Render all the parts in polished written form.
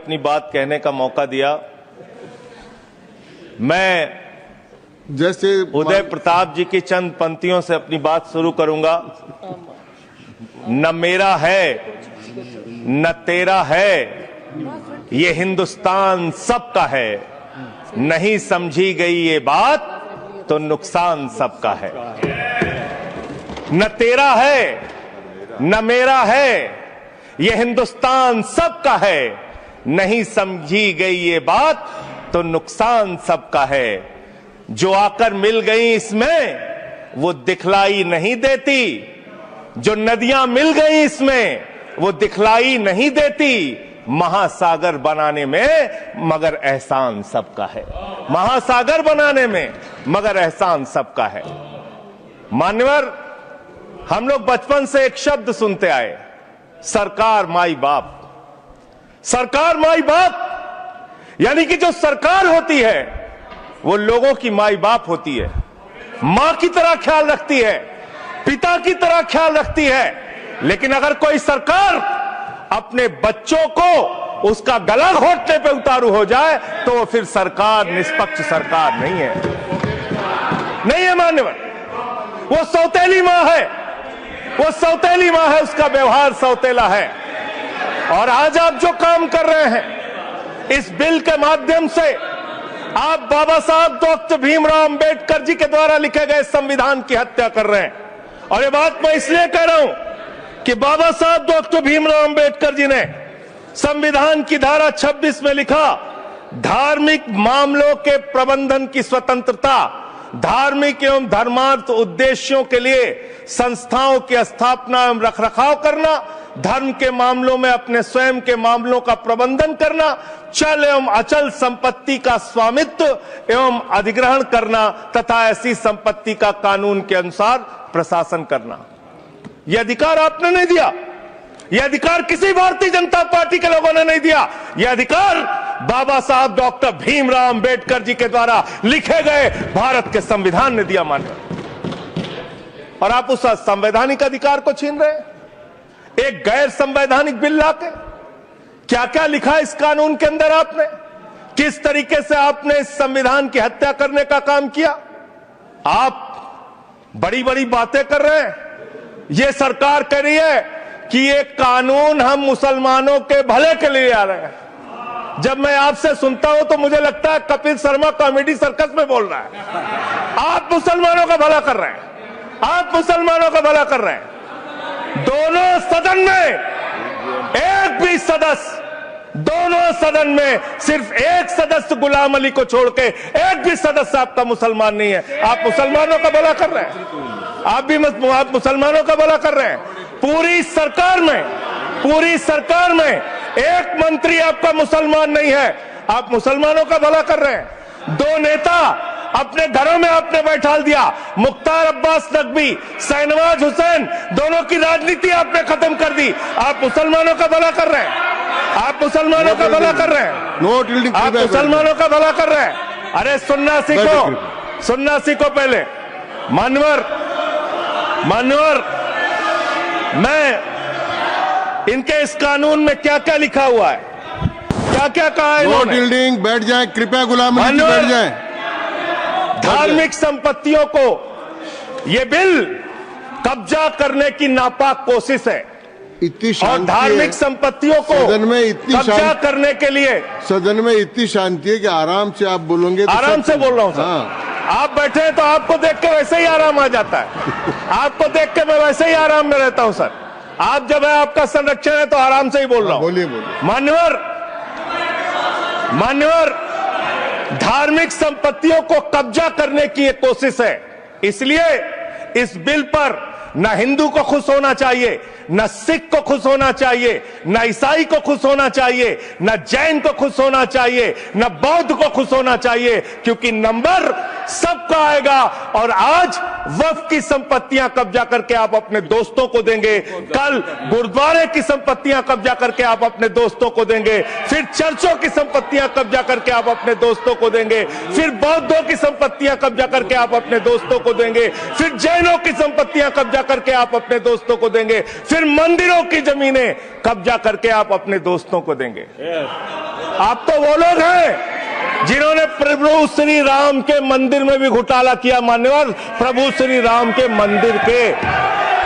अपनी बात कहने का मौका दिया। मैं जैसे उदय प्रताप जी की चंद पंक्तियों से अपनी बात शुरू करूंगा। न मेरा है न तेरा है, ये हिंदुस्तान सबका है। नहीं समझी गई ये बात तो नुकसान सबका है। न तेरा है न मेरा है, ये हिंदुस्तान सबका है। नहीं समझी गई ये बात तो नुकसान सबका है। जो आकर मिल गई इसमें वो दिखलाई नहीं देती, जो नदियां मिल गई इसमें वो दिखलाई नहीं देती। महासागर बनाने में मगर एहसान सबका है। महासागर बनाने में मगर एहसान सबका है। मान्यवर, हम लोग बचपन से एक शब्द सुनते आए, सरकार माई बाप। सरकार माई बाप यानी कि जो सरकार होती है वो लोगों की माई बाप होती है, मां की तरह ख्याल रखती है, पिता की तरह ख्याल रखती है। लेकिन अगर कोई सरकार अपने बच्चों को उसका गला घोटने पे उतारू हो जाए तो वो फिर सरकार निष्पक्ष सरकार नहीं है। नहीं है मान्यवर, वो सौतेली मां है, वो सौतेली मां है, उसका व्यवहार सौतेला है। और आज आप जो काम कर रहे हैं इस बिल के माध्यम से, आप बाबा साहब डॉक्टर भीमराव अंबेडकर जी के द्वारा लिखे गए संविधान की हत्या कर रहे हैं। और ये बात मैं इसलिए कह रहा हूं कि बाबा साहब डॉक्टर भीमराव अंबेडकर जी ने संविधान की धारा 26 में लिखा, धार्मिक मामलों के प्रबंधन की स्वतंत्रता, धार्मिक एवं धर्मार्थ उद्देश्यों के लिए संस्थाओं की स्थापना एवं रखरखाव करना, धर्म के मामलों में अपने स्वयं के मामलों का प्रबंधन करना, चल एवं अचल संपत्ति का स्वामित्व एवं अधिग्रहण करना तथा ऐसी संपत्ति का कानून के अनुसार प्रशासन करना। यह अधिकार आपने नहीं दिया, यह अधिकार किसी भारतीय जनता पार्टी के लोगों ने नहीं दिया। यह अधिकार बाबा साहब डॉक्टर भीमराव अंबेडकर जी के द्वारा लिखे गए भारत के संविधान ने दिया। मान्य, और आप उस संवैधानिक अधिकार को छीन रहे हैं एक गैर संवैधानिक बिल लाके। क्या क्या लिखा इस कानून के अंदर आपने, किस तरीके से आपने इस संविधान की हत्या करने का काम किया। आप बड़ी बड़ी बातें कर रहे हैं। यह सरकार कह रही है कि ये कानून हम मुसलमानों के भले के लिए आ रहे हैं। जब मैं आपसे सुनता हूं तो मुझे लगता है कपिल शर्मा कॉमेडी सर्कस में बोल रहा है। आप मुसलमानों का भला कर रहे हैं, आप मुसलमानों का भला कर रहे हैं। दोनों सदन में एक भी सदस्य, दोनों सदन में सिर्फ एक सदस्य गुलाम अली को छोड़ के एक भी सदस्य आपका मुसलमान नहीं है। आप मुसलमानों का भला कर रहे हैं, आप मुसलमानों का भला कर रहे हैं। पूरी सरकार में एक मंत्री आपका मुसलमान नहीं है, आप मुसलमानों का भला कर रहे हैं। दो नेता अपने घरों में आपने बैठा दिया, मुख्तार अब्बास नकवी, शाहनवाज हुसैन, दोनों की राजनीति आपने खत्म कर दी। आप मुसलमानों का भला कर रहे हैं, आप मुसलमानों का भला कर रहे हैं, आप मुसलमानों का भला कर रहे हैं। अरे सुनना सीखो पहले। मान्यवर, मैं इनके इस कानून में क्या क्या लिखा हुआ है, क्या क्या कहा है इन्होंने। बैठ जाए कृपया, गुलाम अली जी बैठ जाए। धार्मिक संपत्तियों को यह बिल कब्जा करने की नापाक कोशिश है। इतनी और धार्मिक संपत्तियों को सदन में इतनी कब्जा करने के लिए सदन में इतनी शांति है कि आराम से आप बोलोगे तो आराम से बोल रहा हूं सर। हाँ। आप बैठे हैं तो आपको देख के वैसे ही आराम आ जाता है। आपको देख के मैं वैसे ही आराम में रहता हूं सर। आप जब है आपका संरक्षण है तो आराम से ही बोल रहा हूं। बोलिए। मान्यवर, धार्मिक संपत्तियों को कब्जा करने की एक कोशिश है। इसलिए इस बिल पर न हिंदू को खुश होना चाहिए, न सिख को खुश होना चाहिए, न ईसाई को खुश होना चाहिए, न जैन को खुश होना चाहिए, न बौद्ध को खुश होना चाहिए, क्योंकि नंबर सबका आएगा। और आज वक्फ की संपत्तियां कब्जा करके आप अपने दोस्तों को देंगे, कल गुरुद्वारे की संपत्तियां कब्जा करके आप अपने दोस्तों को देंगे, फिर चर्चों की संपत्तियां कब्जा करके आप अपने दोस्तों को देंगे, फिर बौद्धों की संपत्तियां कब्जा करके आप अपने दोस्तों को देंगे, फिर जैनों की संपत्तियां कब्जा करके आप अपने दोस्तों को देंगे, फिर मंदिरों की जमीनें कब्जा करके आप अपने दोस्तों को देंगे। आप तो वो लोग हैं जिन्होंने प्रभु श्री राम के मंदिर में भी घोटाला किया। मान्यवर, प्रभु श्री राम के मंदिर के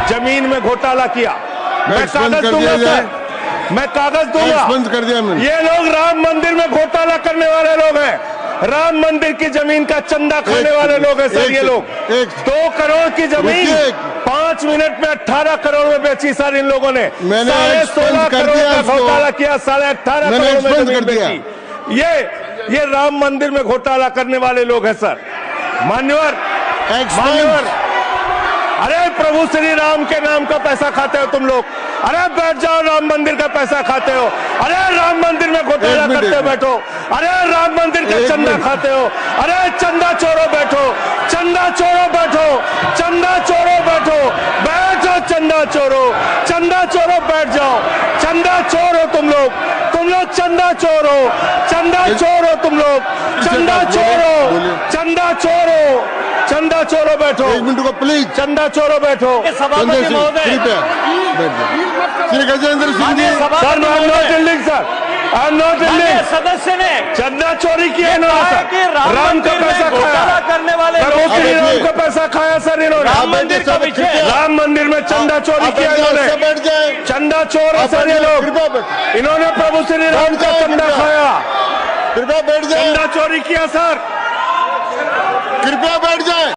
जमीन में घोटाला किया। मैं कागज दूंगा सर, मैं कागज दूंगा। बंद कर दिया मैंने। ये लोग राम मंदिर में घोटाला करने वाले लोग हैं, राम मंदिर की जमीन का चंदा खाने वाले लोग हैं सर। ये लोग 2 करोड़ की जमीन 5 मिनट में 18 करोड़ में बेची सर इन लोगों ने। 16.5 करोड़ का घोटाला किया, 18.5 करोड़ में जमीन बेची। ये राम मंदिर में घोटाला करने वाले लोग हैं सर। मान्यवर, अरे प्रभु श्री राम के नाम का पैसा खाते हो तुम लोग। अरे बैठ जाओ, राम मंदिर का पैसा खाते हो। अरे राम मंदिर में घोटाला करते बैठो। अरे राम मंदिर का चंदा खाते हो। अरे चंदा चोरो बैठो, चंदा चोरो बैठो, चंदा चोरो बैठो, बैठो चंदा चोरो, चंदा चोरो बैठ जाओ। चंदा चोरो तुम लोग चंदा चोरो, चंदा चोरो तुम लोग, चंदा चोरो, चंदा चोरो, चंदा चोरो बैठो। 1 मिनट को प्लीज। चंदा चोरो बैठो। सभापति महोदय, Shri Gajendra Singh ji. Sir, I am not dealing sir, I am not dealing. सदस्य ने चंदा चोरी किया इन्होंने कि राम का पैसा खाया करने वाले राम का पैसा खाया सर इन्होंने। राम मंदिर का विषय, राम मंदिर में चंदा चोरी किया इन्होंने। बैठ जाए। चंदा चोर है सर ये लोग। इन्होंने प्रभु श्री राम का चंदा खाया, कृपया बैठ जाए। चंदा चोरी किया सर। कृपया बैठ जाए।